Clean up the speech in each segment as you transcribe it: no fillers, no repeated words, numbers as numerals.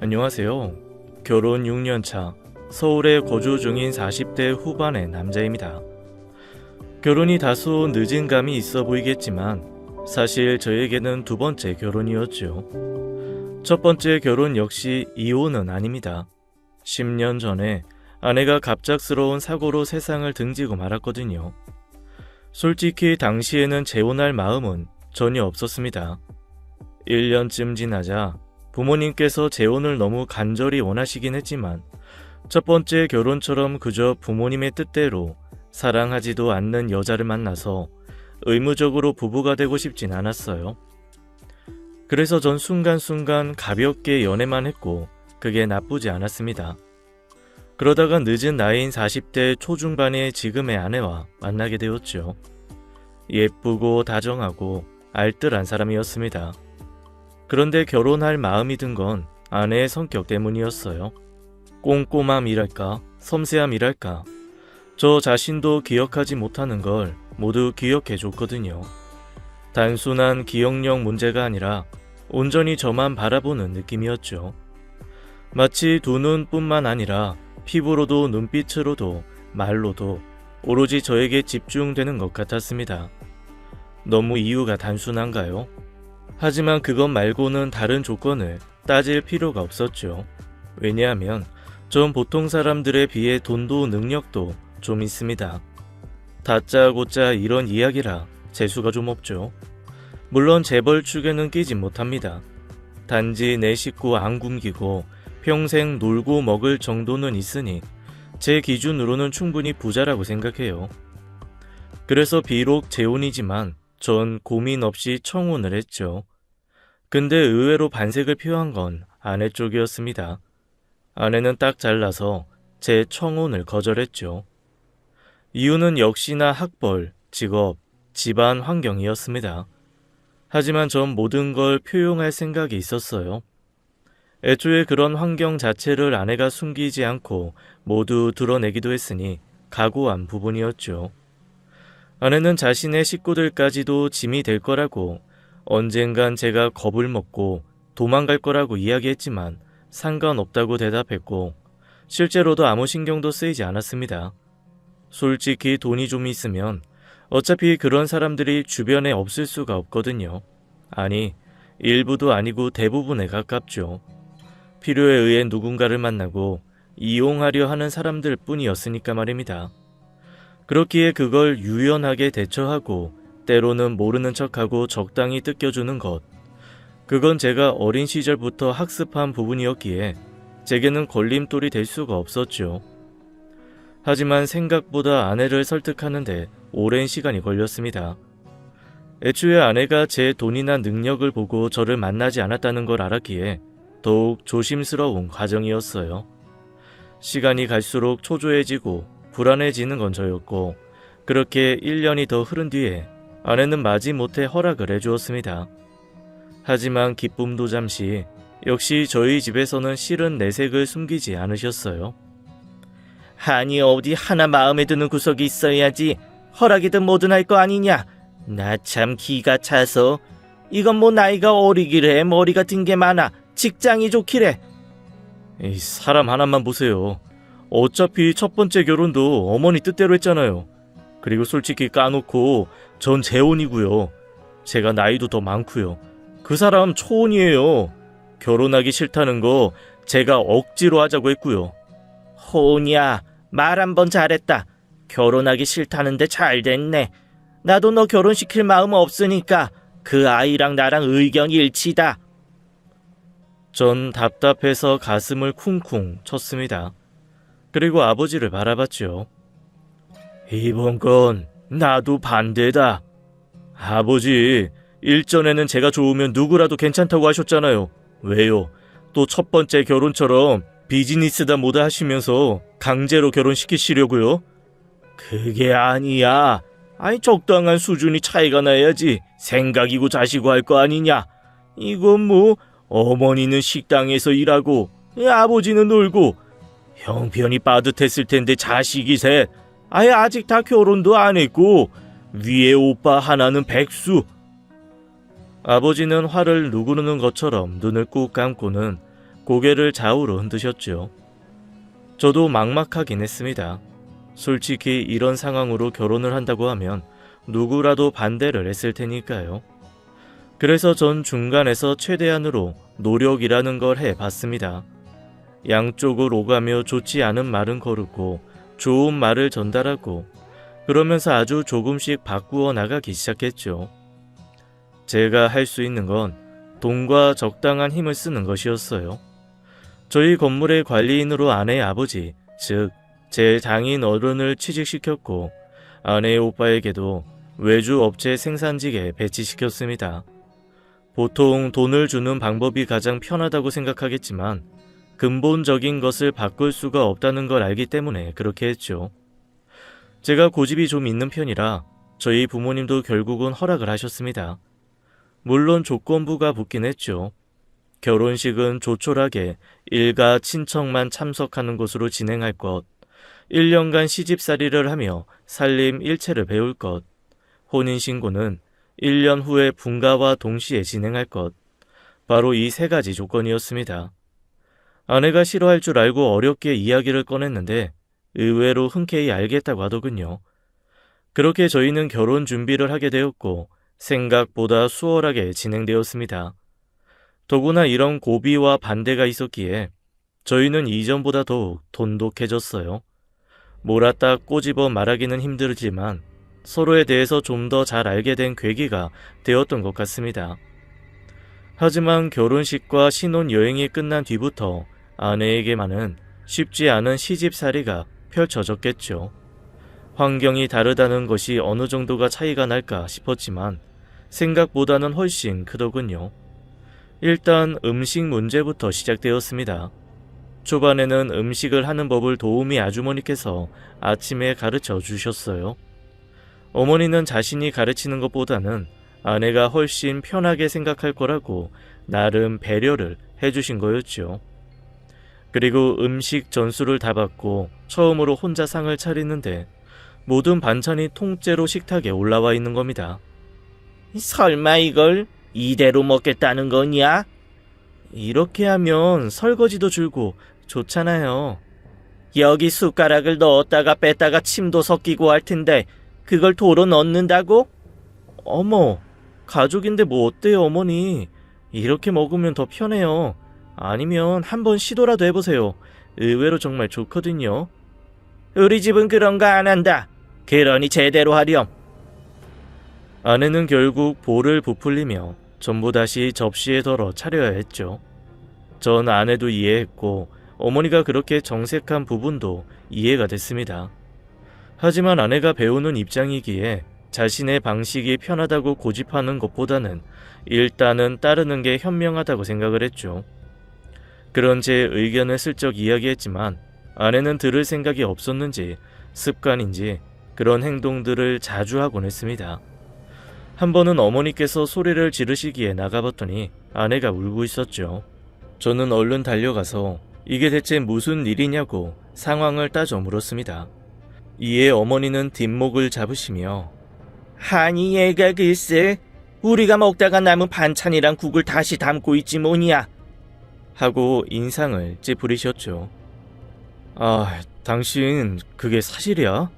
안녕하세요. 결혼 6년차, 서울에 거주 중인 40대 후반의 남자입니다. 결혼이 다소 늦은 감이 있어 보이겠지만 사실 저에게는 두 번째 결혼이었죠. 첫 번째 결혼 역시 이혼은 아닙니다. 10년 전에 아내가 갑작스러운 사고로 세상을 등지고 말았거든요. 솔직히 당시에는 재혼할 마음은 전혀 없었습니다. 1년쯤 지나자 부모님께서 재혼을 너무 간절히 원하시긴 했지만 첫 번째 결혼처럼 그저 부모님의 뜻대로 사랑하지도 않는 여자를 만나서 의무적으로 부부가 되고 싶진 않았어요. 그래서 전 순간순간 가볍게 연애만 했고 그게 나쁘지 않았습니다. 그러다가 늦은 나이인 40대 초중반의 지금의 아내와 만나게 되었죠. 예쁘고 다정하고 알뜰한 사람이었습니다. 그런데 결혼할 마음이 든 건 아내의 성격 때문이었어요. 꼼꼼함이랄까, 섬세함이랄까, 저 자신도 기억하지 못하는 걸 모두 기억해줬거든요. 단순한 기억력 문제가 아니라 온전히 저만 바라보는 느낌이었죠. 마치 두 눈뿐만 아니라 피부로도 눈빛으로도 말로도 오로지 저에게 집중되는 것 같았습니다. 너무 이유가 단순한가요? 하지만 그것 말고는 다른 조건을 따질 필요가 없었죠. 왜냐하면 전 보통 사람들에 비해 돈도 능력도 좀 있습니다. 다짜고짜 이런 이야기라 재수가 좀 없죠. 물론 재벌 축에는 끼지 못합니다. 단지 내 식구 안 굶기고 평생 놀고 먹을 정도는 있으니 제 기준으로는 충분히 부자라고 생각해요. 그래서 비록 재혼이지만 전 고민 없이 청혼을 했죠. 근데 의외로 반색을 표한 건 아내 쪽이었습니다. 아내는 딱 잘라서 제 청혼을 거절했죠. 이유는 역시나 학벌, 직업, 집안 환경이었습니다. 하지만 전 모든 걸 표용할 생각이 있었어요. 애초에 그런 환경 자체를 아내가 숨기지 않고 모두 드러내기도 했으니 각오한 부분이었죠. 아내는 자신의 식구들까지도 짐이 될 거라고 언젠간 제가 겁을 먹고 도망갈 거라고 이야기했지만 상관없다고 대답했고 실제로도 아무 신경도 쓰이지 않았습니다. 솔직히 돈이 좀 있으면 어차피 그런 사람들이 주변에 없을 수가 없거든요. 아니, 일부도 아니고 대부분에 가깝죠. 필요에 의해 누군가를 만나고 이용하려 하는 사람들 뿐이었으니까 말입니다. 그렇기에 그걸 유연하게 대처하고 때로는 모르는 척하고 적당히 뜯겨주는 것. 그건 제가 어린 시절부터 학습한 부분이었기에 제게는 걸림돌이 될 수가 없었죠. 하지만 생각보다 아내를 설득하는데 오랜 시간이 걸렸습니다. 애초에 아내가 제 돈이나 능력을 보고 저를 만나지 않았다는 걸 알았기에 더욱 조심스러운 과정이었어요. 시간이 갈수록 초조해지고 불안해지는 건 저였고 그렇게 1년이 더 흐른 뒤에 아내는 마지못해 허락을 해주었습니다. 하지만 기쁨도 잠시, 역시 저희 집에서는 실은 내색을 숨기지 않으셨어요. 아니 어디 하나 마음에 드는 구석이 있어야지 허락이든 뭐든 할 거 아니냐. 나 참 기가 차서 이건 뭐 나이가 어리기래 머리 같은 게 많아 직장이 좋기래. 이 사람 하나만 보세요. 어차피 첫 번째 결혼도 어머니 뜻대로 했잖아요. 그리고 솔직히 까놓고 전 재혼이고요. 제가 나이도 더 많고요. 그 사람 초혼이에요. 결혼하기 싫다는 거 제가 억지로 하자고 했고요. 호냐 말 한 번 잘했다. 결혼하기 싫다는데 잘 됐네. 나도 너 결혼시킬 마음 없으니까 그 아이랑 나랑 의견 일치다. 전 답답해서 가슴을 쿵쿵 쳤습니다. 그리고 아버지를 바라봤죠. 이번 건 나도 반대다. 아버지, 일전에는 제가 좋으면 누구라도 괜찮다고 하셨잖아요. 왜요? 또 첫 번째 결혼처럼 비즈니스다 뭐다 하시면서 강제로 결혼시키시려고요? 그게 아니야. 아니 적당한 수준이 차이가 나야지 생각이고 자시고 할 거 아니냐. 이건 뭐 어머니는 식당에서 일하고 아버지는 놀고 형편이 빠듯했을 텐데 자식이 셋. 아예 아직 다 결혼도 안 했고 위에 오빠 하나는 백수. 아버지는 화를 누구르는 것처럼 눈을 꾹 감고는 고개를 좌우로 흔드셨죠. 저도 막막하긴 했습니다. 솔직히 이런 상황으로 결혼을 한다고 하면 누구라도 반대를 했을 테니까요. 그래서 전 중간에서 최대한으로 노력이라는 걸 해봤습니다. 양쪽을 오가며 좋지 않은 말은 거르고 좋은 말을 전달하고 그러면서 아주 조금씩 바꾸어 나가기 시작했죠. 제가 할 수 있는 건 돈과 적당한 힘을 쓰는 것이었어요. 저희 건물의 관리인으로 아내의 아버지, 즉 제 장인 어른을 취직시켰고 아내의 오빠에게도 외주 업체 생산직에 배치시켰습니다. 보통 돈을 주는 방법이 가장 편하다고 생각하겠지만 근본적인 것을 바꿀 수가 없다는 걸 알기 때문에 그렇게 했죠. 제가 고집이 좀 있는 편이라 저희 부모님도 결국은 허락을 하셨습니다. 물론 조건부가 붙긴 했죠. 결혼식은 조촐하게 일가 친척만 참석하는 것으로 진행할 것, 1년간 시집살이를 하며 살림 일체를 배울 것, 혼인신고는 1년 후에 분가와 동시에 진행할 것, 바로 이 3가지 조건이었습니다. 아내가 싫어할 줄 알고 어렵게 이야기를 꺼냈는데 의외로 흔쾌히 알겠다고 하더군요. 그렇게 저희는 결혼 준비를 하게 되었고 생각보다 수월하게 진행되었습니다. 더구나 이런 고비와 반대가 있었기에 저희는 이전보다 더욱 돈독해졌어요. 몰았다 꼬집어 말하기는 힘들지만 서로에 대해서 좀 더 잘 알게 된 계기가 되었던 것 같습니다. 하지만 결혼식과 신혼여행이 끝난 뒤부터 아내에게만은 쉽지 않은 시집살이가 펼쳐졌겠죠. 환경이 다르다는 것이 어느 정도가 차이가 날까 싶었지만 생각보다는 훨씬 크더군요. 일단 음식 문제부터 시작되었습니다. 초반에는 음식을 하는 법을 도우미 아주머니께서 아침에 가르쳐 주셨어요. 어머니는 자신이 가르치는 것보다는 아내가 훨씬 편하게 생각할 거라고 나름 배려를 해주신 거였죠. 그리고 음식 전수를 다 받고 처음으로 혼자 상을 차리는데 모든 반찬이 통째로 식탁에 올라와 있는 겁니다. 설마 이걸 이대로 먹겠다는 거냐? 이렇게 하면 설거지도 줄고 좋잖아요. 여기 숟가락을 넣었다가 뺐다가 침도 섞이고 할 텐데 그걸 도로 넣는다고? 어머, 가족인데 뭐 어때요, 어머니. 이렇게 먹으면 더 편해요. 아니면 한번 시도라도 해보세요. 의외로 정말 좋거든요. 우리 집은 그런 거 안 한다. 그러니 제대로 하렴. 아내는 결국 볼을 부풀리며 전부 다시 접시에 덜어 차려야 했죠. 전 아내도 이해했고 어머니가 그렇게 정색한 부분도 이해가 됐습니다. 하지만 아내가 배우는 입장이기에 자신의 방식이 편하다고 고집하는 것보다는 일단은 따르는 게 현명하다고 생각을 했죠. 그런 제 의견을 슬쩍 이야기했지만 아내는 들을 생각이 없었는지 습관인지 그런 행동들을 자주 하곤 했습니다. 한 번은 어머니께서 소리를 지르시기에 나가봤더니 아내가 울고 있었죠. 저는 얼른 달려가서 이게 대체 무슨 일이냐고 상황을 따져 물었습니다. 이에 어머니는 뒷목을 잡으시며 아니 얘가 글쎄 우리가 먹다가 남은 반찬이랑 국을 다시 담고 있지 뭐냐 하고 인상을 찌푸리셨죠. 아, 당신 그게 사실이야?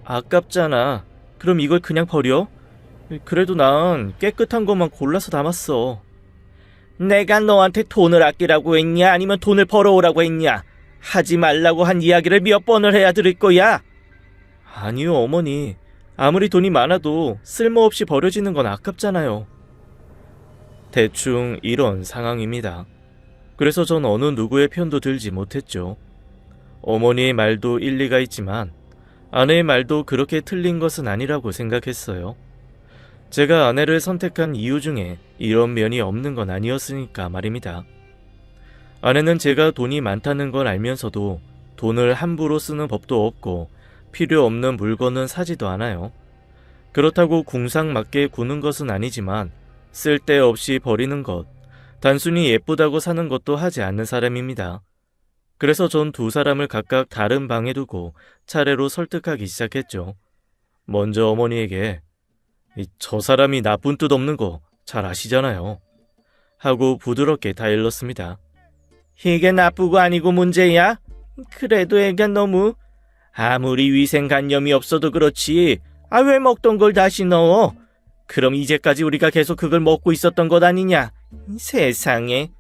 아깝잖아. 그럼 이걸 그냥 버려? 그래도 난 깨끗한 것만 골라서 담았어. 내가 너한테 돈을 아끼라고 했냐 아니면 돈을 벌어오라고 했냐? 하지 말라고 한 이야기를 몇 번을 해야 들을 거야? 아니요, 어머니. 아무리 돈이 많아도 쓸모없이 버려지는 건 아깝잖아요. 대충 이런 상황입니다. 그래서 전 어느 누구의 편도 들지 못했죠. 어머니의 말도 일리가 있지만 아내의 말도 그렇게 틀린 것은 아니라고 생각했어요. 제가 아내를 선택한 이유 중에 이런 면이 없는 건 아니었으니까 말입니다. 아내는 제가 돈이 많다는 걸 알면서도 돈을 함부로 쓰는 법도 없고 필요 없는 물건은 사지도 않아요. 그렇다고 궁상맞게 구는 것은 아니지만 쓸데없이 버리는 것, 단순히 예쁘다고 사는 것도 하지 않는 사람입니다. 그래서 전 두 사람을 각각 다른 방에 두고 차례로 설득하기 시작했죠. 먼저 어머니에게 저 사람이 나쁜 뜻 없는 거 잘 아시잖아요. 하고 부드럽게 다일렀습니다. 이게 나쁘고 아니고 문제야? 그래도 애가 너무 아무리 위생관념이 없어도 그렇지. 왜 먹던 걸 다시 넣어? 그럼 이제까지 우리가 계속 그걸 먹고 있었던 것 아니냐? 세상에.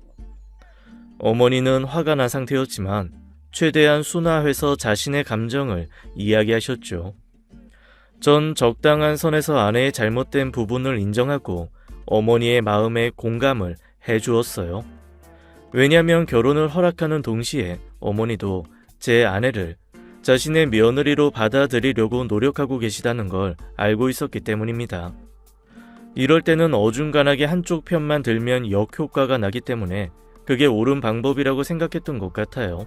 어머니는 화가 난 상태였지만 최대한 순화해서 자신의 감정을 이야기하셨죠. 전 적당한 선에서 아내의 잘못된 부분을 인정하고 어머니의 마음에 공감을 해주었어요. 왜냐하면 결혼을 허락하는 동시에 어머니도 제 아내를 자신의 며느리로 받아들이려고 노력하고 계시다는 걸 알고 있었기 때문입니다. 이럴 때는 어중간하게 한쪽 편만 들면 역효과가 나기 때문에 그게 옳은 방법이라고 생각했던 것 같아요.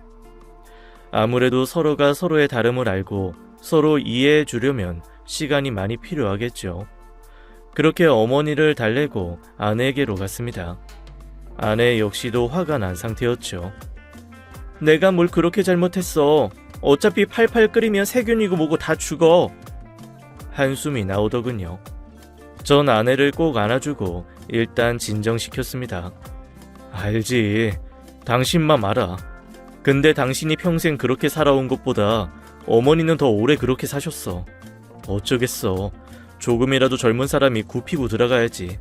아무래도 서로가 서로의 다름을 알고 서로 이해해 주려면 시간이 많이 필요하겠죠. 그렇게 어머니를 달래고 아내에게로 갔습니다. 아내 역시도 화가 난 상태였죠. 내가 뭘 그렇게 잘못했어. 어차피 팔팔 끓이면 세균이고 뭐고 다 죽어. 한숨이 나오더군요. 전 아내를 꼭 안아주고 일단 진정시켰습니다. 알지. 당신만 알아. 근데 당신이 평생 그렇게 살아온 것보다 어머니는 더 오래 그렇게 사셨어. 어쩌겠어. 조금이라도 젊은 사람이 굽히고 들어가야지.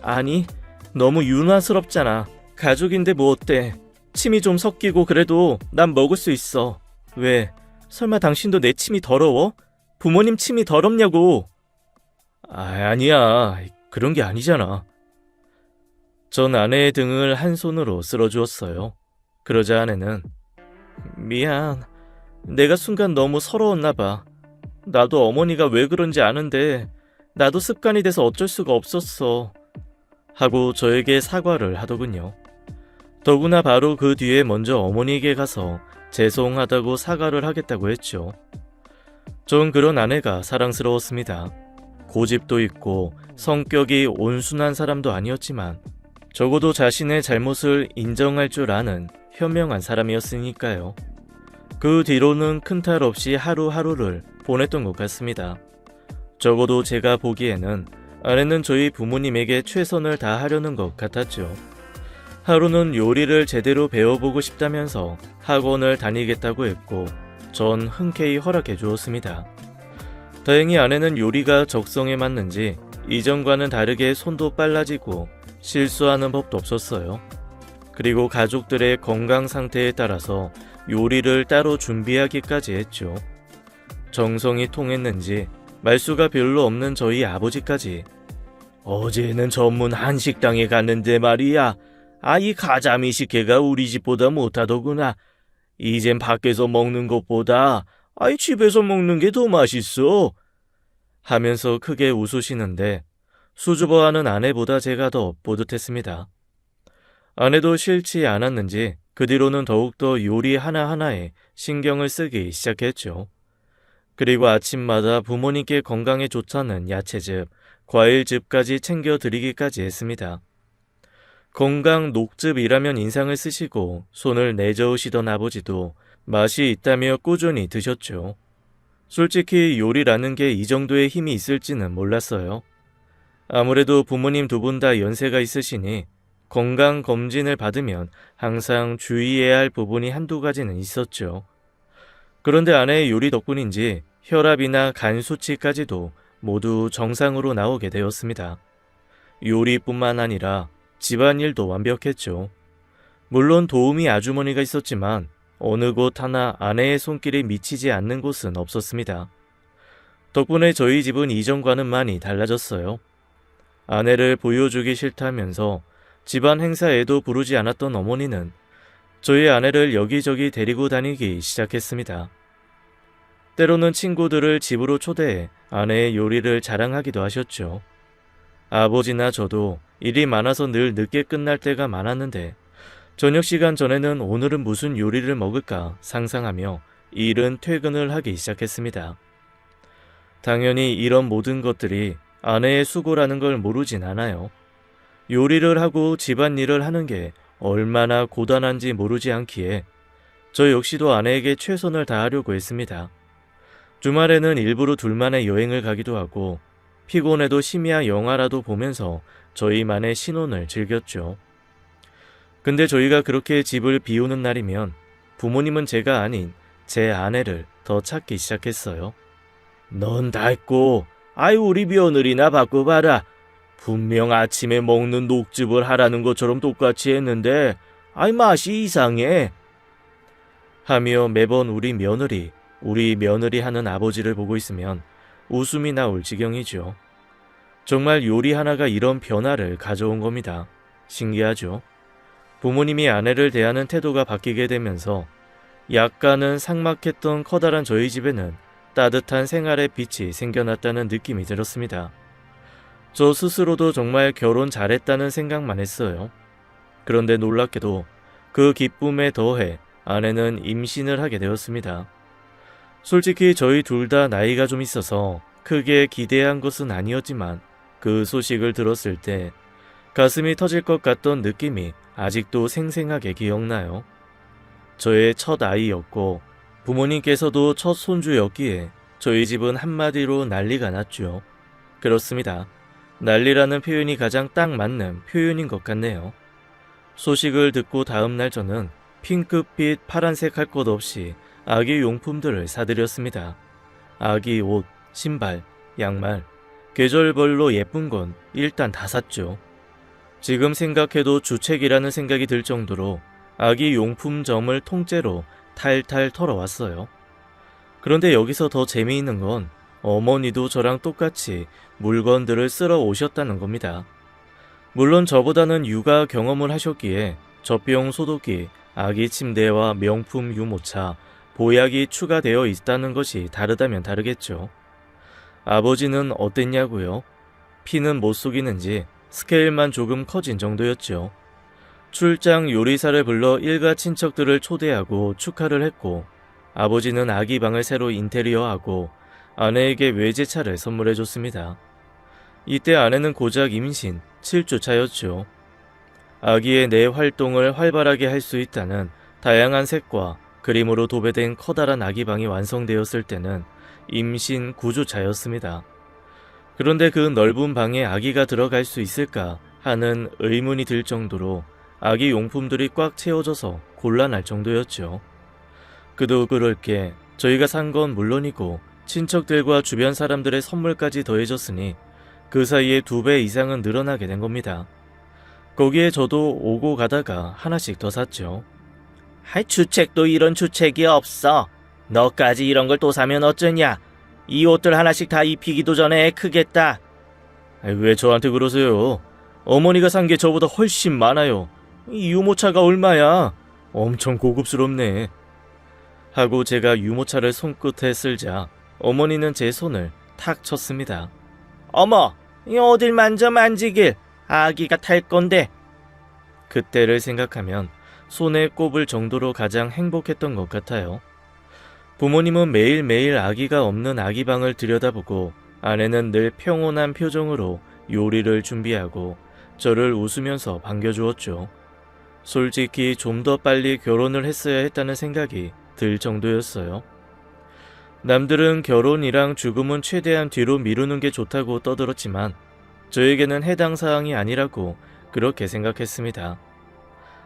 아니, 너무 유난스럽잖아. 가족인데 뭐 어때? 침이 좀 섞이고 그래도 난 먹을 수 있어. 왜? 설마 당신도 내 침이 더러워? 부모님 침이 더럽냐고. 아니야. 그런 게 아니잖아. 전 아내의 등을 한 손으로 쓸어주었어요. 그러자 아내는 미안. 내가 순간 너무 서러웠나 봐. 나도 어머니가 왜 그런지 아는데 나도 습관이 돼서 어쩔 수가 없었어. 하고 저에게 사과를 하더군요. 더구나 바로 그 뒤에 먼저 어머니에게 가서 죄송하다고 사과를 하겠다고 했죠. 전 그런 아내가 사랑스러웠습니다. 고집도 있고 성격이 온순한 사람도 아니었지만 적어도 자신의 잘못을 인정할 줄 아는 현명한 사람이었으니까요. 그 뒤로는 큰 탈 없이 하루하루를 보냈던 것 같습니다. 적어도 제가 보기에는 아내는 저희 부모님에게 최선을 다하려는 것 같았죠. 하루는 요리를 제대로 배워보고 싶다면서 학원을 다니겠다고 했고 전 흔쾌히 허락해 주었습니다. 다행히 아내는 요리가 적성에 맞는지 이전과는 다르게 손도 빨라지고 실수하는 법도 없었어요. 그리고 가족들의 건강 상태에 따라서 요리를 따로 준비하기까지 했죠. 정성이 통했는지 말수가 별로 없는 저희 아버지까지 어제는 전문 한식당에 갔는데 말이야. 이 가자미 식혜가 우리 집보다 못하더구나. 이젠 밖에서 먹는 것보다 집에서 먹는 게 더 맛있어. 하면서 크게 웃으시는데 수줍어하는 아내보다 제가 더 뿌듯했습니다. 아내도 싫지 않았는지 그 뒤로는 더욱더 요리 하나하나에 신경을 쓰기 시작했죠. 그리고 아침마다 부모님께 건강에 좋다는 야채즙, 과일즙까지 챙겨드리기까지 했습니다. 건강 녹즙이라면 인상을 쓰시고 손을 내저으시던 아버지도 맛이 있다며 꾸준히 드셨죠. 솔직히 요리라는 게 이 정도의 힘이 있을지는 몰랐어요. 아무래도 부모님 두 분 다 연세가 있으시니 건강검진을 받으면 항상 주의해야 할 부분이 한두 가지는 있었죠. 그런데 아내의 요리 덕분인지 혈압이나 간 수치까지도 모두 정상으로 나오게 되었습니다. 요리뿐만 아니라 집안일도 완벽했죠. 물론 도우미 아주머니가 있었지만 어느 곳 하나 아내의 손길이 미치지 않는 곳은 없었습니다. 덕분에 저희 집은 이전과는 많이 달라졌어요. 아내를 보여주기 싫다면서 집안 행사에도 부르지 않았던 어머니는 저희 아내를 여기저기 데리고 다니기 시작했습니다. 때로는 친구들을 집으로 초대해 아내의 요리를 자랑하기도 하셨죠. 아버지나 저도 일이 많아서 늘 늦게 끝날 때가 많았는데 저녁 시간 전에는 오늘은 무슨 요리를 먹을까 상상하며 이른 퇴근을 하기 시작했습니다. 당연히 이런 모든 것들이 아내의 수고라는 걸 모르진 않아요. 요리를 하고 집안일을 하는 게 얼마나 고단한지 모르지 않기에 저 역시도 아내에게 최선을 다하려고 했습니다. 주말에는 일부러 둘만의 여행을 가기도 하고 피곤해도 심야 영화라도 보면서 저희만의 신혼을 즐겼죠. 근데 저희가 그렇게 집을 비우는 날이면 부모님은 제가 아닌 제 아내를 더 찾기 시작했어요. 넌 다 했고, 아유 우리 며느리나 바꿔봐라. 분명 아침에 먹는 녹즙을 하라는 것처럼 똑같이 했는데 아이 맛이 이상해. 하며 매번 우리 며느리 하는 아버지를 보고 있으면 웃음이 나올 지경이죠. 정말 요리 하나가 이런 변화를 가져온 겁니다. 신기하죠? 부모님이 아내를 대하는 태도가 바뀌게 되면서 약간은 삭막했던 커다란 저희 집에는 따뜻한 생활의 빛이 생겨났다는 느낌이 들었습니다. 저 스스로도 정말 결혼 잘했다는 생각만 했어요. 그런데 놀랍게도 그 기쁨에 더해 아내는 임신을 하게 되었습니다. 솔직히 저희 둘 다 나이가 좀 있어서 크게 기대한 것은 아니었지만 그 소식을 들었을 때 가슴이 터질 것 같던 느낌이 아직도 생생하게 기억나요. 저의 첫 아이였고 부모님께서도 첫 손주였기에 저희 집은 한마디로 난리가 났죠. 그렇습니다. 난리라는 표현이 가장 딱 맞는 표현인 것 같네요. 소식을 듣고 다음날 저는 핑크빛, 파란색 할 것 없이 아기 용품들을 사드렸습니다. 아기 옷, 신발, 양말, 계절별로 예쁜 건 일단 다 샀죠. 지금 생각해도 주책이라는 생각이 들 정도로 아기 용품점을 통째로 탈탈 털어왔어요. 그런데 여기서 더 재미있는 건 어머니도 저랑 똑같이 물건들을 쓸어 오셨다는 겁니다. 물론 저보다는 육아 경험을 하셨기에 젖병 소독기, 아기 침대와 명품 유모차, 보약이 추가되어 있다는 것이 다르다면 다르겠죠. 아버지는 어땠냐고요? 피는 못 속이는지 스케일만 조금 커진 정도였죠. 출장 요리사를 불러 일가 친척들을 초대하고 축하를 했고, 아버지는 아기 방을 새로 인테리어하고 아내에게 외제차를 선물해줬습니다. 이때 아내는 고작 임신 7주 차였죠. 아기의 내 활동을 활발하게 할 수 있다는 다양한 색과 그림으로 도배된 커다란 아기 방이 완성되었을 때는 임신 9주 차였습니다. 그런데 그 넓은 방에 아기가 들어갈 수 있을까 하는 의문이 들 정도로 아기 용품들이 꽉 채워져서 곤란할 정도였죠. 그도 그럴 게 저희가 산 건 물론이고 친척들과 주변 사람들의 선물까지 더해졌으니 그 사이에 2배 이상은 늘어나게 된 겁니다. 거기에 저도 오고 가다가 하나씩 더 샀죠. 하이 주책도 이런 주책이 없어. 너까지 이런 걸 또 사면 어쩌냐. 이 옷들 하나씩 다 입히기도 전에 크겠다. 왜 저한테 그러세요? 어머니가 산 게 저보다 훨씬 많아요. 이 유모차가 얼마야? 엄청 고급스럽네. 하고 제가 유모차를 손끝에 쓸자 어머니는 제 손을 탁 쳤습니다. 어머, 어딜 만지길. 아기가 탈 건데. 그때를 생각하면 손에 꼽을 정도로 가장 행복했던 것 같아요. 부모님은 매일매일 아기가 없는 아기방을 들여다보고 아내는 늘 평온한 표정으로 요리를 준비하고 저를 웃으면서 반겨주었죠. 솔직히 좀 더 빨리 결혼을 했어야 했다는 생각이 들 정도였어요. 남들은 결혼이랑 죽음은 최대한 뒤로 미루는 게 좋다고 떠들었지만 저에게는 해당 사항이 아니라고 그렇게 생각했습니다.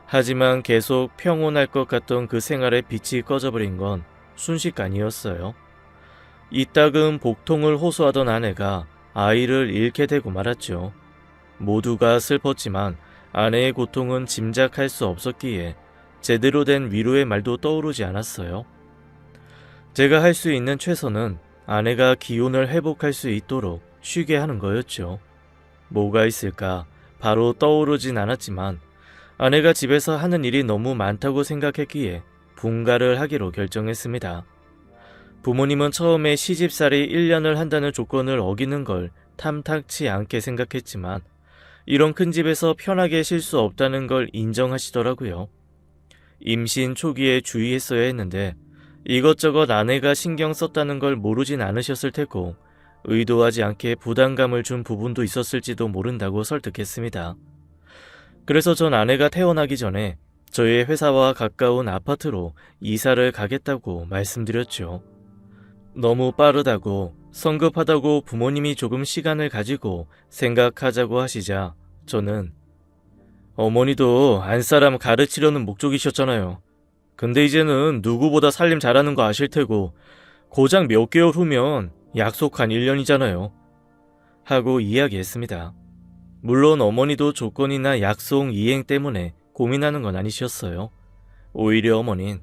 하지만 계속 평온할 것 같던 그 생활의 빛이 꺼져버린 건 순식간이었어요. 이따금 복통을 호소하던 아내가 아이를 잃게 되고 말았죠. 모두가 슬펐지만 아내의 고통은 짐작할 수 없었기에 제대로 된 위로의 말도 떠오르지 않았어요. 제가 할 수 있는 최선은 아내가 기운을 회복할 수 있도록 쉬게 하는 거였죠. 뭐가 있을까 바로 떠오르진 않았지만 아내가 집에서 하는 일이 너무 많다고 생각했기에 분가를 하기로 결정했습니다. 부모님은 처음에 시집살이 1년을 한다는 조건을 어기는 걸 탐탁치 않게 생각했지만 이런 큰 집에서 편하게 쉴 수 없다는 걸 인정하시더라고요. 임신 초기에 주의했어야 했는데 이것저것 아내가 신경 썼다는 걸 모르진 않으셨을 테고 의도하지 않게 부담감을 준 부분도 있었을지도 모른다고 설득했습니다. 그래서 전 아내가 태어나기 전에 저희 회사와 가까운 아파트로 이사를 가겠다고 말씀드렸죠. 너무 빠르다고 성급하다고 부모님이 조금 시간을 가지고 생각하자고 하시자 저는 어머니도 안사람 가르치려는 목적이셨잖아요. 근데 이제는 누구보다 살림 잘하는 거 아실 테고 고작 몇 개월 후면 약속한 1년이잖아요. 하고 이야기했습니다. 물론 어머니도 조건이나 약속 이행 때문에 고민하는 건 아니셨어요. 오히려 어머닌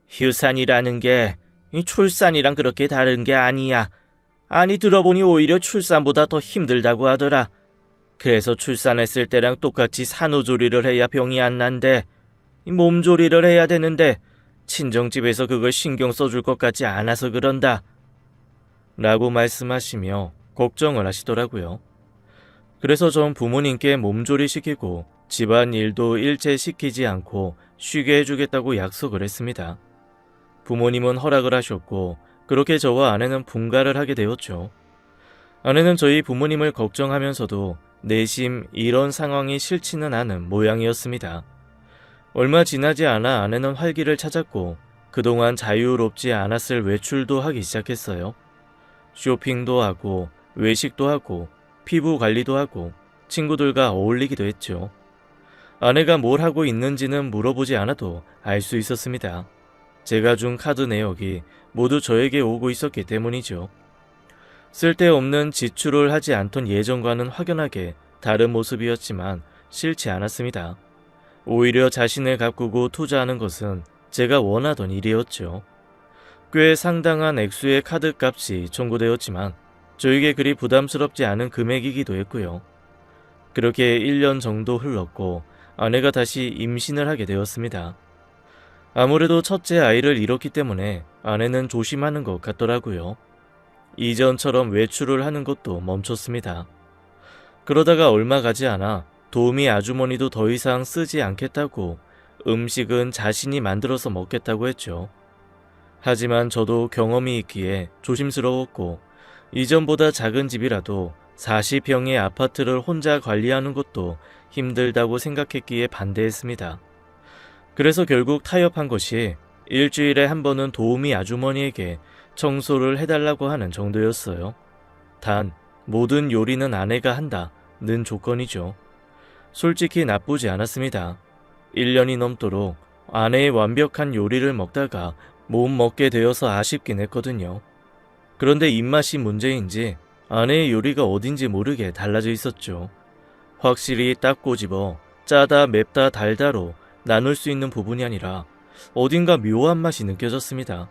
휴산이라는 게 이 출산이랑 그렇게 다른 게 아니야. 아니 들어보니 오히려 출산보다 더 힘들다고 하더라. 그래서 출산했을 때랑 똑같이 산후조리를 해야 병이 안 난대. 이 몸조리를 해야 되는데 친정집에서 그걸 신경 써줄 것 같지 않아서 그런다. 라고 말씀하시며 걱정을 하시더라고요. 그래서 전 부모님께 몸조리 시키고 집안일도 일체 시키지 않고 쉬게 해주겠다고 약속을 했습니다. 부모님은 허락을 하셨고 그렇게 저와 아내는 분가를 하게 되었죠. 아내는 저희 부모님을 걱정하면서도 내심 이런 상황이 싫지는 않은 모양이었습니다. 얼마 지나지 않아 아내는 활기를 찾았고 그동안 자유롭지 않았을 외출도 하기 시작했어요. 쇼핑도 하고 외식도 하고 피부 관리도 하고 친구들과 어울리기도 했죠. 아내가 뭘 하고 있는지는 물어보지 않아도 알 수 있었습니다. 제가 준 카드 내역이 모두 저에게 오고 있었기 때문이죠. 쓸데없는 지출을 하지 않던 예전과는 확연하게 다른 모습이었지만 싫지 않았습니다. 오히려 자신을 가꾸고 투자하는 것은 제가 원하던 일이었죠. 꽤 상당한 액수의 카드값이 청구되었지만 저에게 그리 부담스럽지 않은 금액이기도 했고요. 그렇게 1년 정도 흘렀고 아내가 다시 임신을 하게 되었습니다. 아무래도 첫째 아이를 잃었기 때문에 아내는 조심하는 것 같더라고요. 이전처럼 외출을 하는 것도 멈췄습니다. 그러다가 얼마 가지 않아 도우미 아주머니도 더 이상 쓰지 않겠다고 음식은 자신이 만들어서 먹겠다고 했죠. 하지만 저도 경험이 있기에 조심스러웠고 이전보다 작은 집이라도 40평의 아파트를 혼자 관리하는 것도 힘들다고 생각했기에 반대했습니다. 그래서 결국 타협한 것이 일주일에 한 번은 도우미 아주머니에게 청소를 해달라고 하는 정도였어요. 단 모든 요리는 아내가 한다는 조건이죠. 솔직히 나쁘지 않았습니다. 1년이 넘도록 아내의 완벽한 요리를 먹다가 못 먹게 되어서 아쉽긴 했거든요. 그런데 입맛이 문제인지 아내의 요리가 어딘지 모르게 달라져 있었죠. 확실히 딱 꼬집어 짜다 맵다 달다로 나눌 수 있는 부분이 아니라 어딘가 묘한 맛이 느껴졌습니다.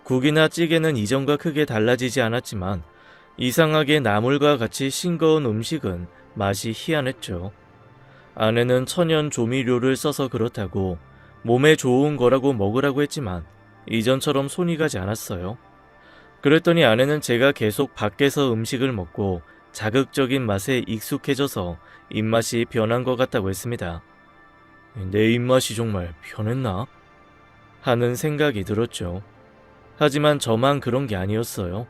국이나 찌개는 이전과 크게 달라지지 않았지만 이상하게 나물과 같이 싱거운 음식은 맛이 희한했죠. 아내는 천연 조미료를 써서 그렇다고 몸에 좋은 거라고 먹으라고 했지만 이전처럼 손이 가지 않았어요. 그랬더니 아내는 제가 계속 밖에서 음식을 먹고 자극적인 맛에 익숙해져서 입맛이 변한 것 같다고 했습니다. 내 입맛이 정말 변했나? 하는 생각이 들었죠. 하지만 저만 그런 게 아니었어요.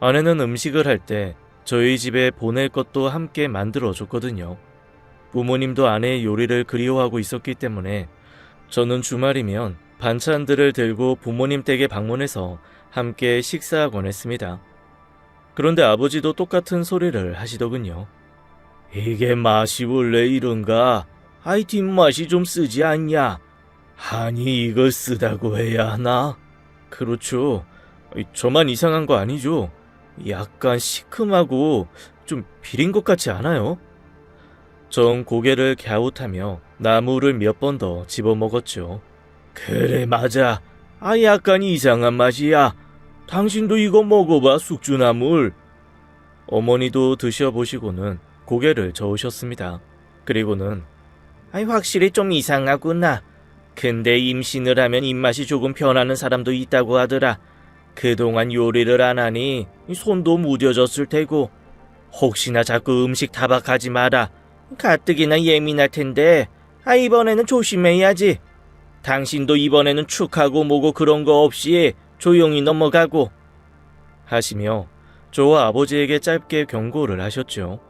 아내는 음식을 할 때 저희 집에 보낼 것도 함께 만들어줬거든요. 부모님도 아내의 요리를 그리워하고 있었기 때문에 저는 주말이면 반찬들을 들고 부모님 댁에 방문해서 함께 식사하곤 했습니다. 그런데 아버지도 똑같은 소리를 하시더군요. 이게 맛이 원래 이런가? 아이 뒷맛이 좀 쓰지 않냐? 아니 이걸 쓰다고 해야 하나? 그렇죠. 저만 이상한 거 아니죠? 약간 시큼하고 좀 비린 것 같지 않아요? 전 고개를 갸웃하며 나물을 몇 번 더 집어먹었죠. 그래 맞아. 약간 이상한 맛이야. 당신도 이거 먹어봐 숙주나물. 어머니도 드셔보시고는 고개를 저으셨습니다. 그리고는 확실히 좀 이상하구나. 근데 임신을 하면 입맛이 조금 변하는 사람도 있다고 하더라. 그동안 요리를 안 하니 손도 무뎌졌을 테고. 혹시나 자꾸 음식 타박하지 마라. 가뜩이나 예민할 텐데. 이번에는 조심해야지. 당신도 이번에는 축하고 뭐고 그런 거 없이 조용히 넘어가고. 하시며 저와 아버지에게 짧게 경고를 하셨죠.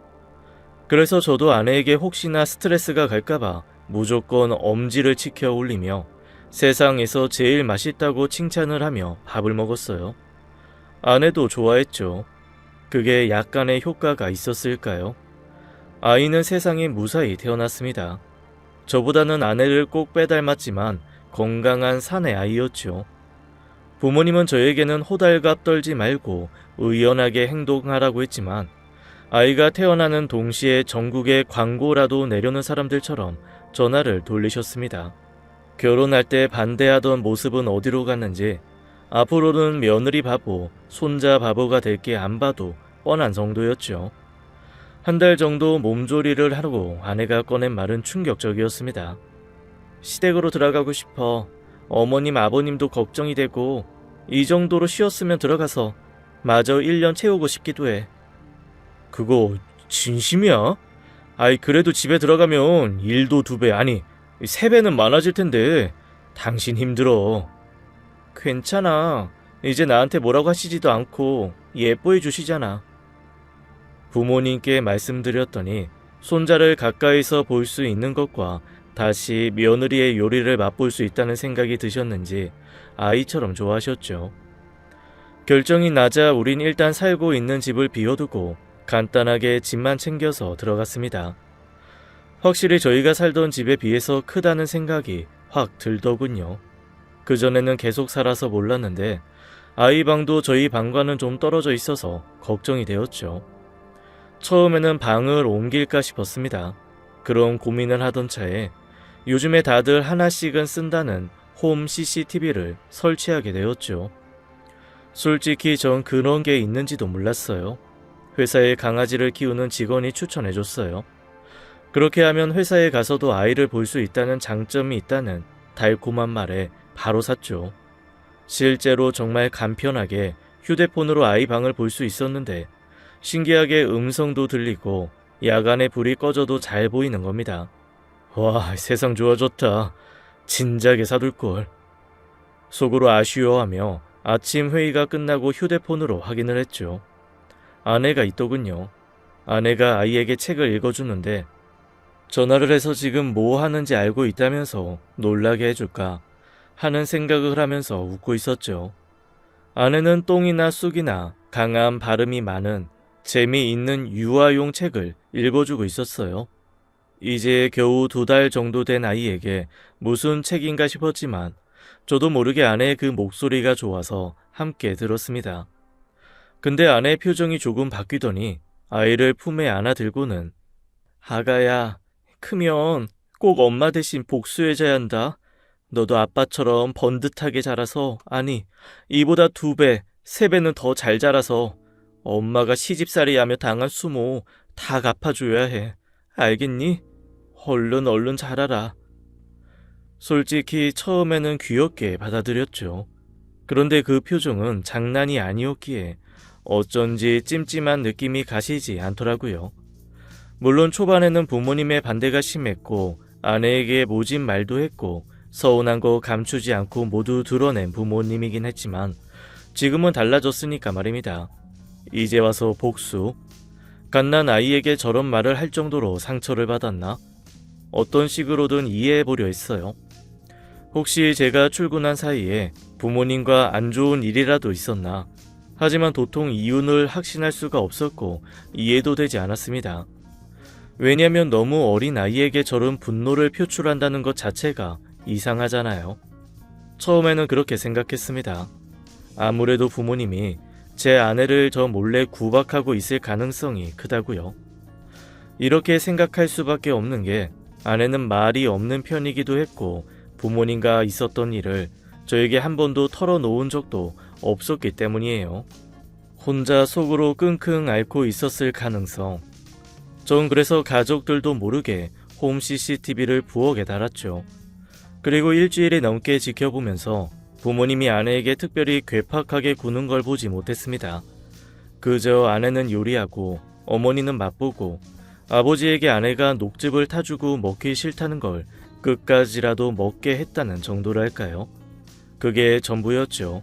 그래서 저도 아내에게 혹시나 스트레스가 갈까봐 무조건 엄지를 치켜 올리며 세상에서 제일 맛있다고 칭찬을 하며 밥을 먹었어요. 아내도 좋아했죠. 그게 약간의 효과가 있었을까요? 아이는 세상에 무사히 태어났습니다. 저보다는 아내를 꼭 빼닮았지만 건강한 사내 아이였죠. 부모님은 저에게는 호들갑 떨지 말고 의연하게 행동하라고 했지만 아이가 태어나는 동시에 전국에 광고라도 내려는 사람들처럼 전화를 돌리셨습니다. 결혼할 때 반대하던 모습은 어디로 갔는지 앞으로는 며느리 바보, 손자 바보가 될 게 안 봐도 뻔한 정도였죠. 한 달 정도 몸조리를 하고 아내가 꺼낸 말은 충격적이었습니다. 시댁으로 들어가고 싶어. 어머님 아버님도 걱정이 되고 이 정도로 쉬었으면 들어가서 마저 1년 채우고 싶기도 해. 그거 진심이야? 아이 그래도 집에 들어가면 일도 2배 아니 3배는 많아질 텐데 당신 힘들어. 괜찮아. 이제 나한테 뭐라고 하시지도 않고 예뻐해 주시잖아. 부모님께 말씀드렸더니 손자를 가까이서 볼 수 있는 것과 다시 며느리의 요리를 맛볼 수 있다는 생각이 드셨는지 아이처럼 좋아하셨죠. 결정이 나자 우린 일단 살고 있는 집을 비워두고 간단하게 집만 챙겨서 들어갔습니다. 확실히 저희가 살던 집에 비해서 크다는 생각이 확 들더군요. 그전에는 계속 살아서 몰랐는데 아이 방도 저희 방과는 좀 떨어져 있어서 걱정이 되었죠. 처음에는 방을 옮길까 싶었습니다. 그런 고민을 하던 차에 요즘에 다들 하나씩은 쓴다는 홈 CCTV를 설치하게 되었죠. 솔직히 전 그런 게 있는지도 몰랐어요. 회사에 강아지를 키우는 직원이 추천해줬어요. 그렇게 하면 회사에 가서도 아이를 볼 수 있다는 장점이 있다는 달콤한 말에 바로 샀죠. 실제로 정말 간편하게 휴대폰으로 아이 방을 볼 수 있었는데 신기하게 음성도 들리고 야간에 불이 꺼져도 잘 보이는 겁니다. 와, 세상 좋아졌다. 진작에 사둘걸. 속으로 아쉬워하며 아침 회의가 끝나고 휴대폰으로 확인을 했죠. 아내가 있더군요. 아내가 아이에게 책을 읽어주는데 전화를 해서 지금 뭐 하는지 알고 있다면서 놀라게 해줄까 하는 생각을 하면서 웃고 있었죠. 아내는 똥이나 쑥이나 강한 발음이 많은 재미있는 유아용 책을 읽어주고 있었어요. 이제 겨우 2달 정도 된 아이에게 무슨 책인가 싶었지만 저도 모르게 아내의 그 목소리가 좋아서 함께 들었습니다. 근데 아내의 표정이 조금 바뀌더니 아이를 품에 안아들고는 아가야, 크면 꼭 엄마 대신 복수해줘야 한다. 너도 아빠처럼 번듯하게 자라서 아니 이보다 2배, 3배는 더 잘 자라서 엄마가 시집살이하며 당한 수모 다 갚아줘야 해. 알겠니? 얼른 자라라. 솔직히 처음에는 귀엽게 받아들였죠. 그런데 그 표정은 장난이 아니었기에 어쩐지 찜찜한 느낌이 가시지 않더라고요. 물론 초반에는 부모님의 반대가 심했고 아내에게 모진 말도 했고 서운한 거 감추지 않고 모두 드러낸 부모님이긴 했지만 지금은 달라졌으니까 말입니다. 이제 와서 복수? 갓난 아이에게 저런 말을 할 정도로 상처를 받았나? 어떤 식으로든 이해해보려 했어요. 혹시 제가 출근한 사이에 부모님과 안 좋은 일이라도 있었나? 하지만 도통 이유를 확신할 수가 없었고 이해도 되지 않았습니다. 왜냐면 너무 어린 아이에게 저런 분노를 표출한다는 것 자체가 이상하잖아요. 처음에는 그렇게 생각했습니다. 아무래도 부모님이 제 아내를 저 몰래 구박하고 있을 가능성이 크다고요. 이렇게 생각할 수밖에 없는 게 아내는 말이 없는 편이기도 했고 부모님과 있었던 일을 저에게 한 번도 털어놓은 적도 없었기 때문이에요. 혼자 속으로 끙끙 앓고 있었을 가능성. 전 그래서 가족들도 모르게 홈 CCTV를 부엌에 달았죠. 그리고 일주일이 넘게 지켜보면서 부모님이 아내에게 특별히 괴팍하게 구는 걸 보지 못했습니다. 그저 아내는 요리하고 어머니는 맛보고 아버지에게 아내가 녹즙을 타주고 먹기 싫다는 걸 끝까지라도 먹게 했다는 정도랄까요? 그게 전부였죠.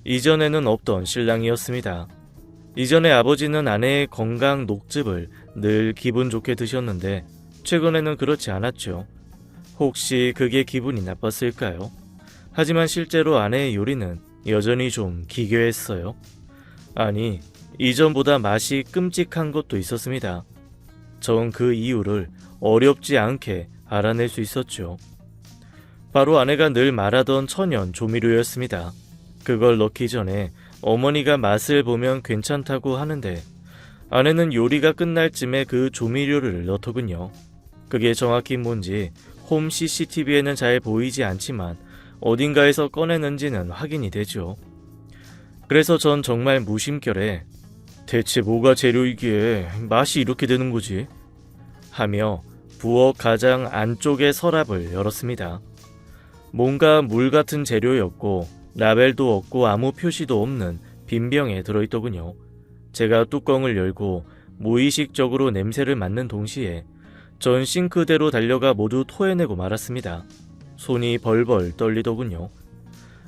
이전에는 없던 신랑이었습니다. 이전에 아버지는 아내의 건강 녹즙을 늘 기분 좋게 드셨는데 최근에는 그렇지 않았죠. 혹시 그게 기분이 나빴을까요? 하지만 실제로 아내의 요리는 여전히 좀 기괴했어요. 아니, 이전보다 맛이 끔찍한 것도 있었습니다. 전 그 이유를 어렵지 않게 알아낼 수 있었죠. 바로 아내가 늘 말하던 천연 조미료였습니다. 그걸 넣기 전에 어머니가 맛을 보면 괜찮다고 하는데 아내는 요리가 끝날 쯤에 그 조미료를 넣더군요. 그게 정확히 뭔지 홈 CCTV에는 잘 보이지 않지만 어딘가에서 꺼내는지는 확인이 되죠. 그래서 전 정말 무심결에 대체 뭐가 재료이기에 맛이 이렇게 되는 거지? 하며 부엌 가장 안쪽의 서랍을 열었습니다. 뭔가 물 같은 재료였고 라벨도 없고 아무 표시도 없는 빈 병에 들어있더군요. 제가 뚜껑을 열고 무의식적으로 냄새를 맡는 동시에 전 싱크대로 달려가 모두 토해내고 말았습니다. 손이 벌벌 떨리더군요.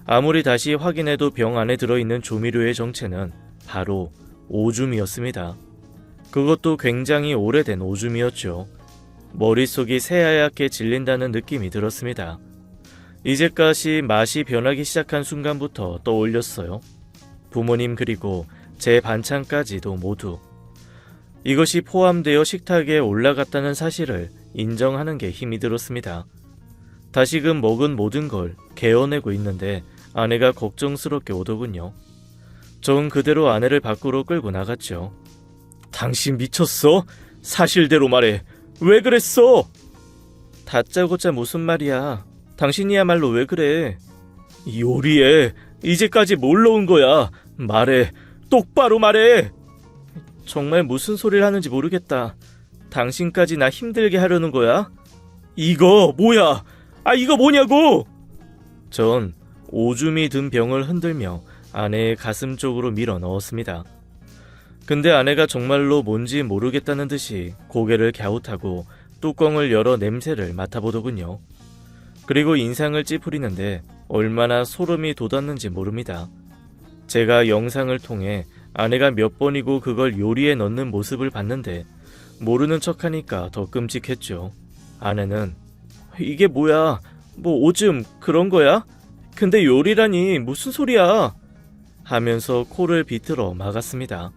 아무리 다시 확인해도 병 안에 들어있는 조미료의 정체는 바로 오줌이었습니다. 그것도 굉장히 오래된 오줌이었죠. 머릿속이 새하얗게 질린다는 느낌이 들었습니다. 이제까지 맛이 변하기 시작한 순간부터 떠올렸어요. 부모님 그리고 제 반찬까지도 모두. 이것이 포함되어 식탁에 올라갔다는 사실을 인정하는 게 힘이 들었습니다. 다시금 먹은 모든 걸 개어내고 있는데 아내가 걱정스럽게 오더군요. 전 그대로 아내를 밖으로 끌고 나갔죠. 당신 미쳤어? 사실대로 말해. 왜 그랬어? 다짜고짜 무슨 말이야. 당신이야말로 왜 그래? 요리에 이제까지 뭘 넣은 거야? 말해. 똑바로 말해. 정말 무슨 소리를 하는지 모르겠다. 당신까지 나 힘들게 하려는 거야? 이거 뭐야? 이거 뭐냐고? 전 오줌이 든 병을 흔들며 아내의 가슴 쪽으로 밀어 넣었습니다. 근데 아내가 정말로 뭔지 모르겠다는 듯이 고개를 갸웃하고 뚜껑을 열어 냄새를 맡아보더군요. 그리고 인상을 찌푸리는데 얼마나 소름이 돋았는지 모릅니다. 제가 영상을 통해 아내가 몇 번이고 그걸 요리에 넣는 모습을 봤는데 모르는 척하니까 더 끔찍했죠. 아내는 이게 뭐야? 뭐 오줌 그런 거야? 근데 요리라니 무슨 소리야? 하면서 코를 비틀어 막았습니다.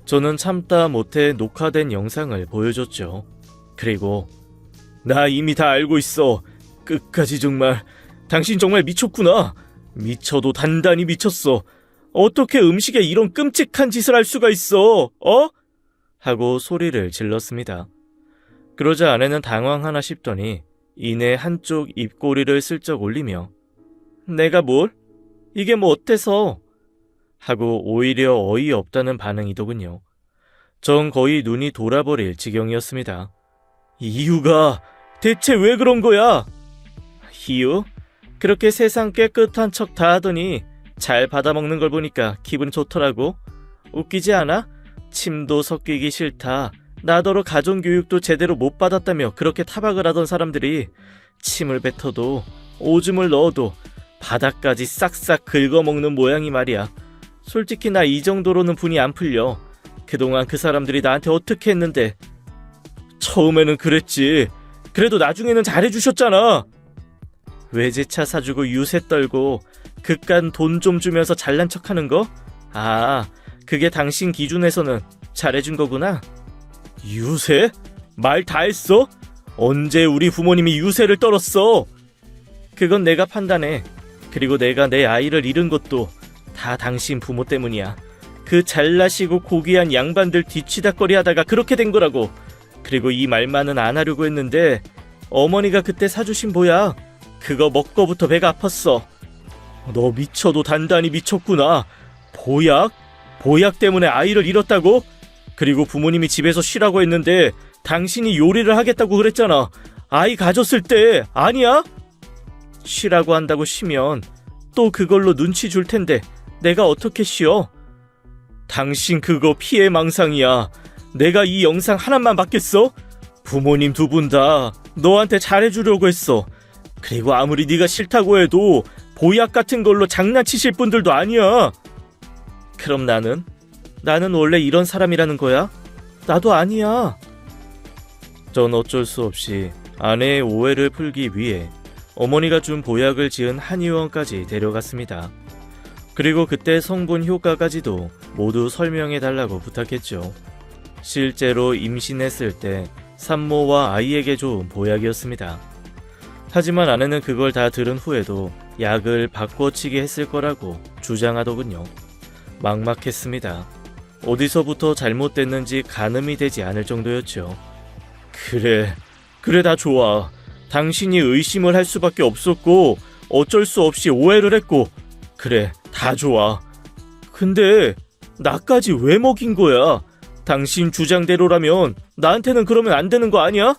저는 참다 못해 녹화된 영상을 보여줬죠. 그리고 나 이미 다 알고 있어. 끝까지 정말 당신 정말 미쳤구나. 미쳐도 단단히 미쳤어. 어떻게 음식에 이런 끔찍한 짓을 할 수가 있어? 어? 하고 소리를 질렀습니다. 그러자 아내는 당황하나 싶더니 이내 한쪽 입꼬리를 슬쩍 올리며 내가 뭘? 이게 뭐 어때서? 하고 오히려 어이없다는 반응이더군요. 전 거의 눈이 돌아버릴 지경이었습니다. 이유가 대체 왜 그런 거야? 이유? 그렇게 세상 깨끗한 척 다 하더니 잘 받아먹는 걸 보니까 기분 좋더라고. 웃기지 않아? 침도 섞이기 싫다. 나더러 가정교육도 제대로 못 받았다며 그렇게 타박을 하던 사람들이 침을 뱉어도 오줌을 넣어도 바닥까지 싹싹 긁어먹는 모양이 말이야. 솔직히 나 이 정도로는 분이 안 풀려. 그동안 그 사람들이 나한테 어떻게 했는데. 처음에는 그랬지. 그래도 나중에는 잘해주셨잖아. 외제차 사주고 유세 떨고 그깟 돈 좀 주면서 잘난 척하는 거? 그게 당신 기준에서는 잘해준 거구나. 유세? 말 다 했어? 언제 우리 부모님이 유세를 떨었어? 그건 내가 판단해. 그리고 내가 내 아이를 잃은 것도 다 당신 부모 때문이야. 그 잘나시고 고귀한 양반들 뒤치다꺼리 하다가 그렇게 된 거라고. 그리고 이 말만은 안 하려고 했는데 어머니가 그때 사주신 보약 그거 먹고부터 배가 아팠어. 너 미쳐도 단단히 미쳤구나. 보약? 보약 때문에 아이를 잃었다고? 그리고 부모님이 집에서 쉬라고 했는데 당신이 요리를 하겠다고 그랬잖아. 아이 가졌을 때 아니야? 쉬라고 한다고 쉬면 또 그걸로 눈치 줄 텐데 내가 어떻게 쉬어? 당신 그거 피해망상이야. 내가 이 영상 하나만 받겠어? 부모님 두 분 다 너한테 잘해주려고 했어. 그리고 아무리 네가 싫다고 해도 보약 같은 걸로 장난치실 분들도 아니야. 그럼 나는 원래 이런 사람이라는 거야? 나도 아니야. 전 어쩔 수 없이 아내의 오해를 풀기 위해 어머니가 준 보약을 지은 한의원까지 데려갔습니다. 그리고 그때 성분 효과까지도 모두 설명해달라고 부탁했죠. 실제로 임신했을 때 산모와 아이에게 좋은 보약이었습니다. 하지만 아내는 그걸 다 들은 후에도 약을 바꿔치기 했을 거라고 주장하더군요. 막막했습니다. 어디서부터 잘못됐는지 가늠이 되지 않을 정도였죠. 그래 다 좋아. 당신이 의심을 할 수밖에 없었고 어쩔 수 없이 오해를 했고 그래 다 좋아. 근데 나까지 왜 먹인 거야? 당신 주장대로라면 나한테는 그러면 안 되는 거 아니야?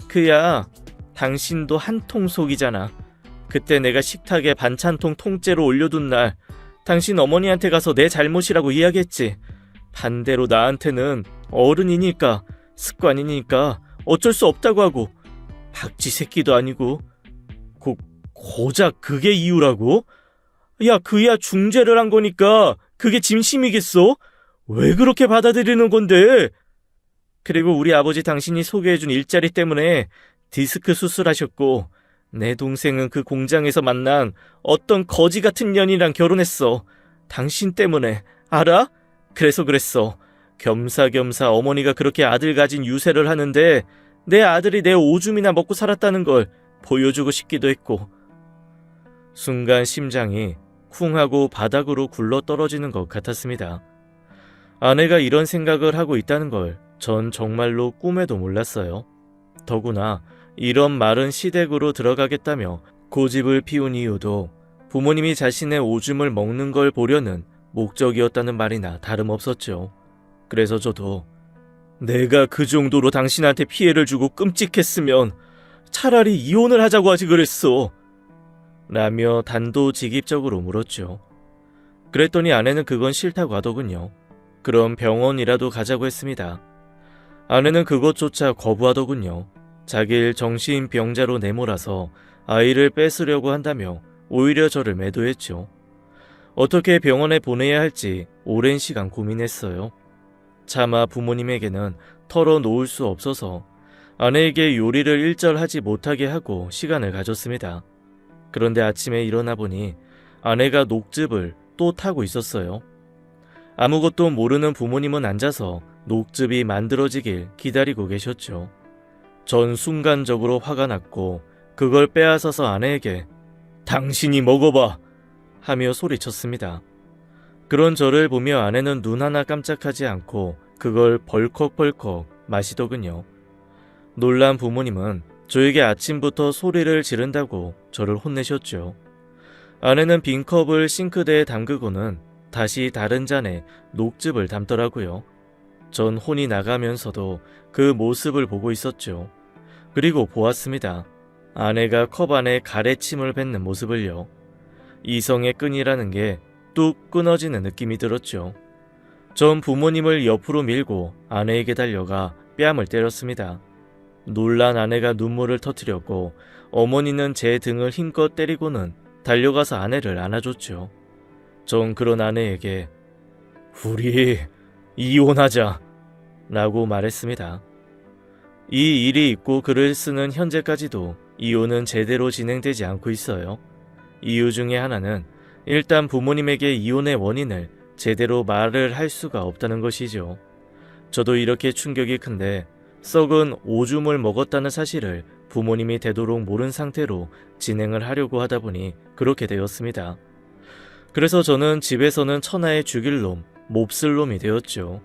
그야 당신도 한통속이잖아. 그때 내가 식탁에 반찬통 통째로 올려둔 날 당신 어머니한테 가서 내 잘못이라고 이야기했지. 반대로 나한테는 어른이니까 습관이니까 어쩔 수 없다고 하고 박쥐 새끼도 아니고 고작 그게 이유라고? 야 그야 중죄를 한 거니까 그게 진심이겠어? 왜 그렇게 받아들이는 건데? 그리고 우리 아버지 당신이 소개해준 일자리 때문에 디스크 수술하셨고 내 동생은 그 공장에서 만난 어떤 거지 같은 년이랑 결혼했어. 당신 때문에 알아? 그래서 그랬어. 겸사겸사 어머니가 그렇게 아들 가진 유세를 하는데 내 아들이 내 오줌이나 먹고 살았다는 걸 보여주고 싶기도 했고. 순간 심장이 쿵 하고 바닥으로 굴러 떨어지는 것 같았습니다. 아내가 이런 생각을 하고 있다는 걸 전 정말로 꿈에도 몰랐어요. 더구나 이런 말은 시댁으로 들어가겠다며 고집을 피운 이유도 부모님이 자신의 오줌을 먹는 걸 보려는 목적이었다는 말이나 다름없었죠. 그래서 저도 내가 그 정도로 당신한테 피해를 주고 끔찍했으면 차라리 이혼을 하자고 하지 그랬어. 라며 단도직입적으로 물었죠. 그랬더니 아내는 그건 싫다고 하더군요. 그럼 병원이라도 가자고 했습니다. 아내는 그것조차 거부하더군요. 자기를 정신병자로 내몰아서 아이를 뺏으려고 한다며 오히려 저를 매도했죠. 어떻게 병원에 보내야 할지 오랜 시간 고민했어요. 차마 부모님에게는 털어놓을 수 없어서 아내에게 요리를 일절하지 못하게 하고 시간을 가졌습니다. 그런데 아침에 일어나 보니 아내가 녹즙을 또 타고 있었어요. 아무것도 모르는 부모님은 앉아서 녹즙이 만들어지길 기다리고 계셨죠. 전 순간적으로 화가 났고 그걸 빼앗아서 아내에게 당신이 먹어봐 하며 소리쳤습니다. 그런 저를 보며 아내는 눈 하나 깜짝하지 않고 그걸 벌컥벌컥 마시더군요. 놀란 부모님은 저에게 아침부터 소리를 지른다고 저를 혼내셨죠. 아내는 빈 컵을 싱크대에 담그고는 다시 다른 잔에 녹즙을 담더라고요. 전 혼이 나가면서도 그 모습을 보고 있었죠. 그리고 보았습니다. 아내가 컵 안에 가래침을 뱉는 모습을요. 이성의 끈이라는 게 뚝 끊어지는 느낌이 들었죠. 전 부모님을 옆으로 밀고 아내에게 달려가 뺨을 때렸습니다. 놀란 아내가 눈물을 터뜨렸고 어머니는 제 등을 힘껏 때리고는 달려가서 아내를 안아줬죠. 전 그런 아내에게 우리 이혼하자 라고 말했습니다. 이 일이 있고 글을 쓰는 현재까지도 이혼은 제대로 진행되지 않고 있어요. 이유 중에 하나는 일단 부모님에게 이혼의 원인을 제대로 말을 할 수가 없다는 것이죠. 저도 이렇게 충격이 큰데 썩은 오줌을 먹었다는 사실을 부모님이 되도록 모른 상태로 진행을 하려고 하다 보니 그렇게 되었습니다. 그래서 저는 집에서는 천하의 죽일 놈, 몹쓸 놈이 되었죠.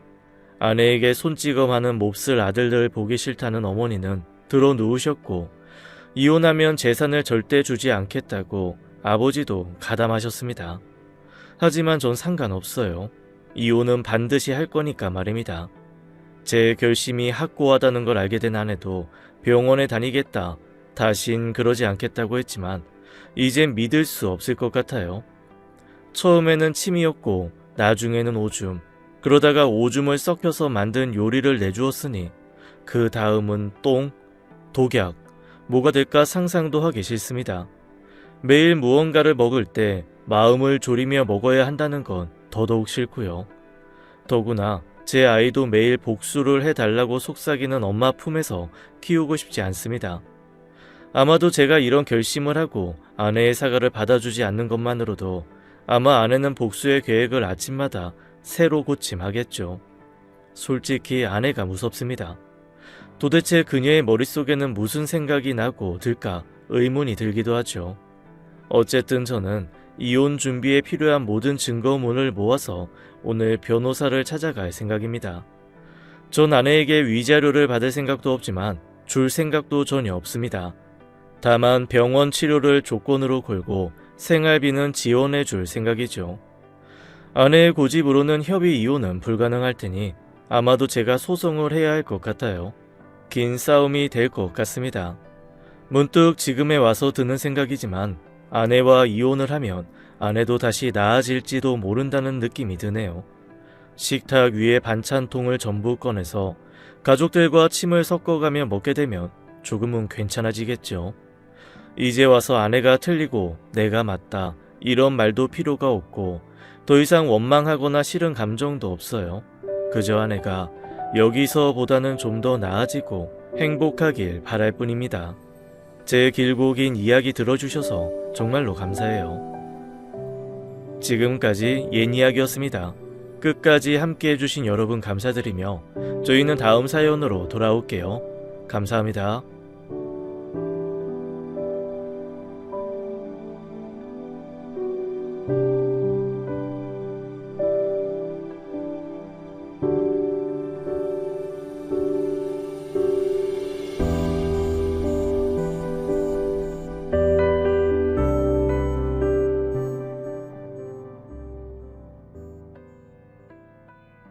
아내에게 손찌검하는 몹쓸 아들들 보기 싫다는 어머니는 들어 누우셨고 이혼하면 재산을 절대 주지 않겠다고 아버지도 가담하셨습니다. 하지만 전 상관없어요. 이혼은 반드시 할 거니까 말입니다. 제 결심이 확고하다는 걸 알게 된 아내도 병원에 다니겠다, 다신 그러지 않겠다고 했지만 이젠 믿을 수 없을 것 같아요. 처음에는 침이었고 나중에는 오줌, 그러다가 오줌을 썩혀서 만든 요리를 내주었으니 그 다음은 똥, 독약, 뭐가 될까 상상도 하기 싫습니다. 매일 무언가를 먹을 때 마음을 졸이며 먹어야 한다는 건 더더욱 싫고요. 더구나 제 아이도 매일 복수를 해달라고 속삭이는 엄마 품에서 키우고 싶지 않습니다. 아마도 제가 이런 결심을 하고 아내의 사과를 받아주지 않는 것만으로도 아마 아내는 복수의 계획을 아침마다 새로 고침하겠죠. 솔직히 아내가 무섭습니다. 도대체 그녀의 머릿속에는 무슨 생각이 나고 들까 의문이 들기도 하죠. 어쨌든 저는 이혼 준비에 필요한 모든 증거물을 모아서 오늘 변호사를 찾아갈 생각입니다. 전 아내에게 위자료를 받을 생각도 없지만 줄 생각도 전혀 없습니다. 다만 병원 치료를 조건으로 걸고 생활비는 지원해 줄 생각이죠. 아내의 고집으로는 협의 이혼은 불가능할 테니 아마도 제가 소송을 해야 할 것 같아요. 긴 싸움이 될 것 같습니다. 문득 지금에 와서 드는 생각이지만 아내와 이혼을 하면 아내도 다시 나아질지도 모른다는 느낌이 드네요. 식탁 위에 반찬통을 전부 꺼내서 가족들과 침을 섞어가며 먹게 되면 조금은 괜찮아지겠죠. 이제 와서 아내가 틀리고 내가 맞다 이런 말도 필요가 없고 더 이상 원망하거나 싫은 감정도 없어요. 그저 아내가 여기서보다는 좀 더 나아지고 행복하길 바랄 뿐입니다. 제 길고 긴 이야기 들어주셔서 정말로 감사해요. 지금까지 옌이야기였습니다. 끝까지 함께 해주신 여러분 감사드리며 저희는 다음 사연으로 돌아올게요. 감사합니다.